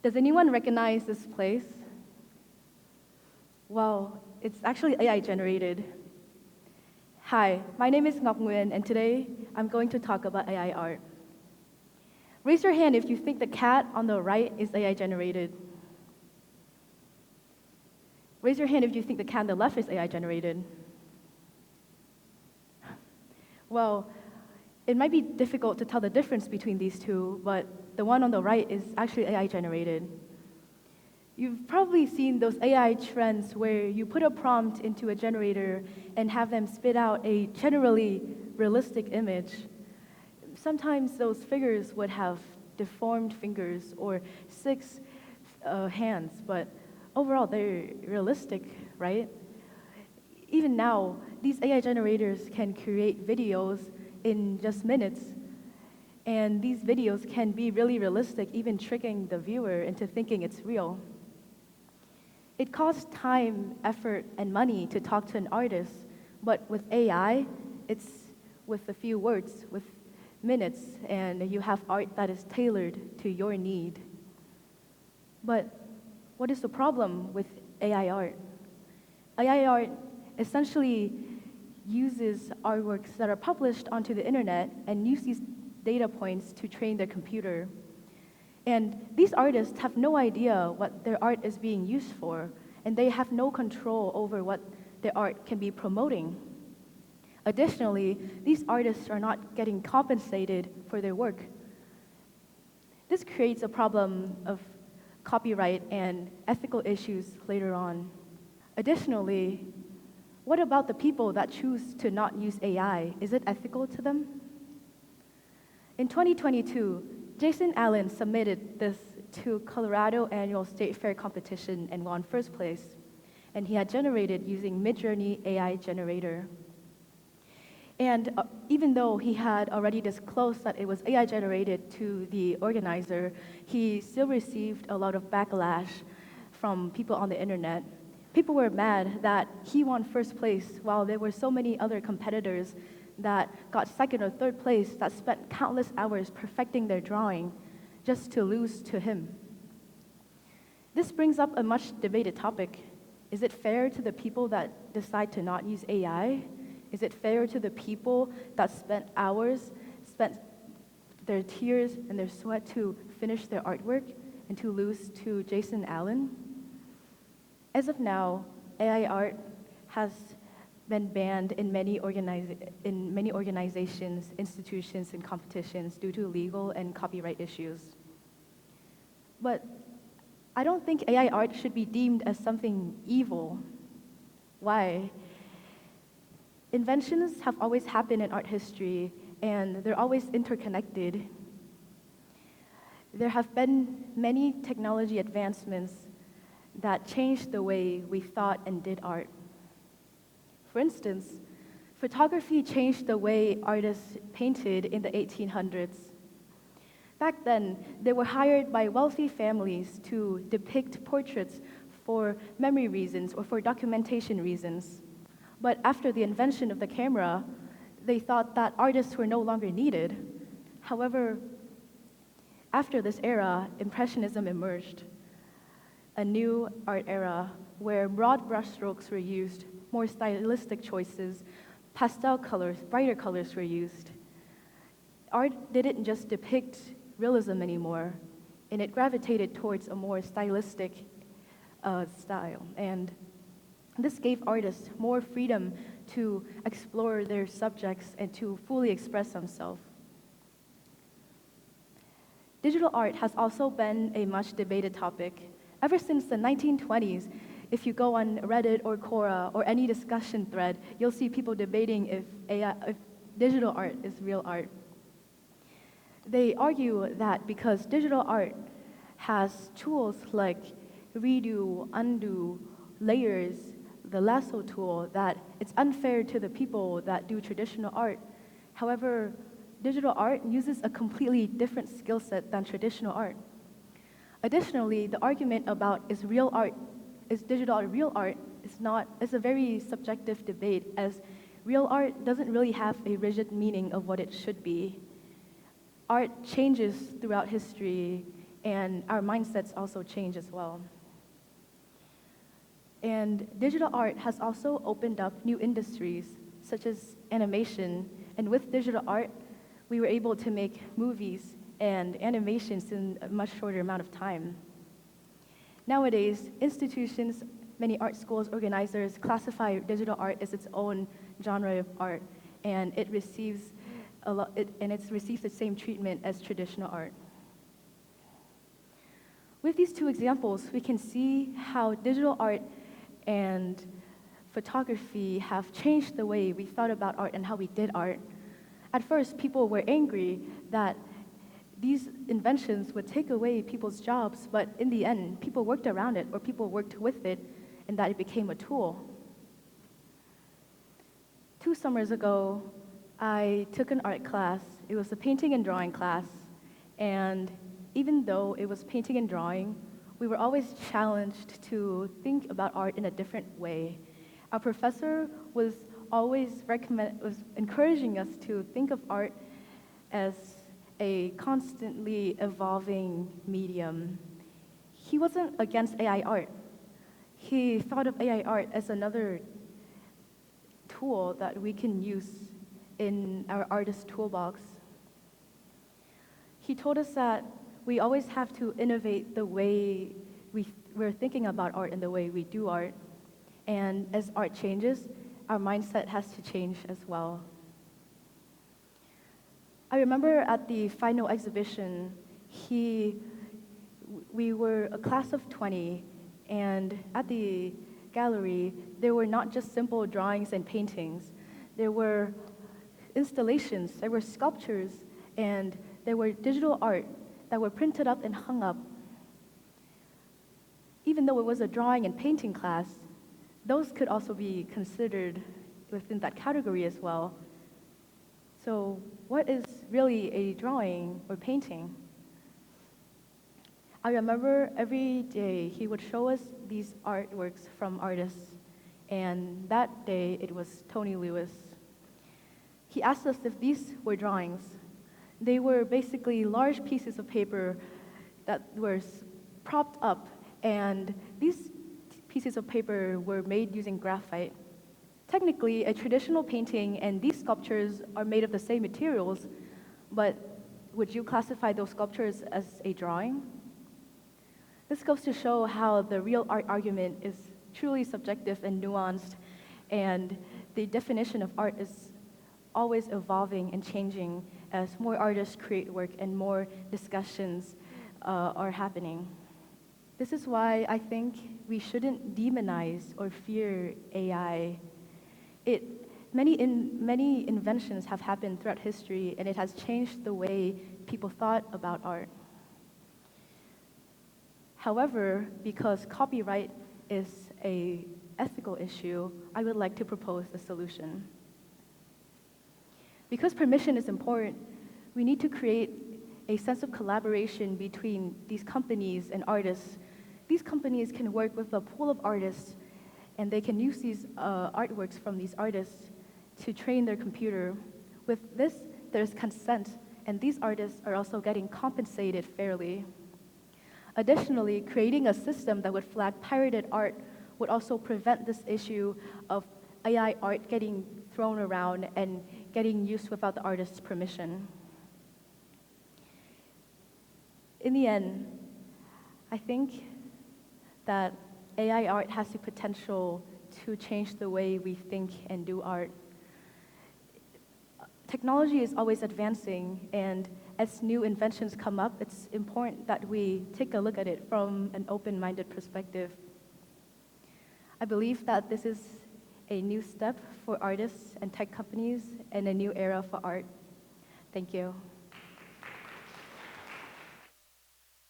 Does anyone recognize this place? Well, it's actually AI generated. Hi, my name is Ngọc Nguyen, and today I'm going to talk about AI art. Raise your hand if you think the cat on the right is AI generated. Raise your hand if you think the cat on the left is AI generated. Well, it might be difficult to tell the difference between these two, but the one on the right is actually AI generated. You've probably seen those AI trends where you put a prompt into a generator and have them spit out a generally realistic image. Sometimes those figures would have deformed fingers or six hands, but overall they're realistic, right? Even now, these AI generators can create videos in just minutes, and these videos can be really realistic, even tricking the viewer into thinking it's real. It costs time, effort, and money to talk to an artist, but with AI, it's with a few words, with minutes, and you have art that is tailored to your need. But what is the problem with AI art? AI art essentially uses artworks that are published onto the internet and use these data points to train their computer. And these artists have no idea what their art is being used for, and they have no control over what their art can be promoting. Additionally, these artists are not getting compensated for their work. This creates a problem of copyright and ethical issues later on. Additionally, what about the people that choose to not use AI? Is it ethical to them? In 2022, Jason Allen submitted this to Colorado Annual State Fair competition and won first place, and he had generated using Midjourney AI generator. And even though he had already disclosed that it was AI generated to the organizer, he still received a lot of backlash from people on the internet. People were mad that he won first place while there were so many other competitors that got second or third place that spent countless hours perfecting their drawing just to lose to him. This brings up a much debated topic. Is it fair to the people that decide to not use AI? Is it fair to the people that spent their tears and their sweat to finish their artwork and to lose to Jason Allen? As of now, AI art has been banned in many organizations, institutions, and competitions due to legal and copyright issues. But I don't think AI art should be deemed as something evil. Why? Inventions have always happened in art history, and they're always interconnected. There have been many technology advancements that changed the way we thought and did art. For instance, photography changed the way artists painted in the 1800s. Back then, they were hired by wealthy families to depict portraits for memory reasons or for documentation reasons. But after the invention of the camera, they thought that artists were no longer needed. However, after this era, Impressionism emerged, a new art era where broad brushstrokes were used, more stylistic choices, pastel colors, brighter colors were used. Art didn't just depict realism anymore, and it gravitated towards a more stylistic style. And this gave artists more freedom to explore their subjects and to fully express themselves. Digital art has also been a much debated topic. Ever since the 1920s, if you go on Reddit or Quora or any discussion thread, you'll see people debating if digital art is real art. They argue that because digital art has tools like redo, undo, layers, the lasso tool, that it's unfair to the people that do traditional art. However, digital art uses a completely different skill set than traditional art. Additionally, the argument about is digital art real art is a very subjective debate, as real art doesn't really have a rigid meaning of what it should be. Art changes throughout history, and our mindsets also change as well. And digital art has also opened up new industries, such as animation. And with digital art, we were able to make movies and animations in a much shorter amount of time. Nowadays, institutions, many art schools, organizers classify digital art as its own genre of art, and it receives the same treatment as traditional art. With these two examples, we can see how digital art and photography have changed the way we thought about art and how we did art. At first, people were angry that these inventions would take away people's jobs, but in the end, people worked around it, or people worked with it, and that it became a tool. 2 summers ago, I took an art class. It was a painting and drawing class, and even though it was painting and drawing, we were always challenged to think about art in a different way. Our professor was always encouraging us to think of art as a constantly evolving medium. He wasn't against AI art. He thought of AI art as another tool that we can use in our artist toolbox. He told us that we always have to innovate the way we're thinking about art and the way we do art. And as art changes, our mindset has to change as well. I remember at the final exhibition, we were a class of 20, and at the gallery, there were not just simple drawings and paintings. There were installations, there were sculptures, and there were digital art that were printed up and hung up. Even though it was a drawing and painting class, those could also be considered within that category as well. So what is really a drawing or painting? I remember every day he would show us these artworks from artists, and that day it was Tony Lewis. He asked us if these were drawings. They were basically large pieces of paper that were propped up, and these pieces of paper were made using graphite. Technically, a traditional painting and these sculptures are made of the same materials, but would you classify those sculptures as a drawing? This goes to show how the real art argument is truly subjective and nuanced, and the definition of art is always evolving and changing as more artists create work and more discussions are happening. This is why I think we shouldn't demonize or fear AI. Many inventions have happened throughout history, and it has changed the way people thought about art. However, because copyright is an ethical issue, I would like to propose a solution. Because permission is important, we need to create a sense of collaboration between these companies and artists. These companies can work with a pool of artists, and they can use these artworks from these artists to train their computer. With this, there's consent, and these artists are also getting compensated fairly. Additionally, creating a system that would flag pirated art would also prevent this issue of AI art getting thrown around and getting used without the artist's permission. In the end, I think that AI art has the potential to change the way we think and do art. Technology is always advancing, and as new inventions come up, it's important that we take a look at it from an open-minded perspective. I believe that this is a new step for artists and tech companies and a new era for art. Thank you.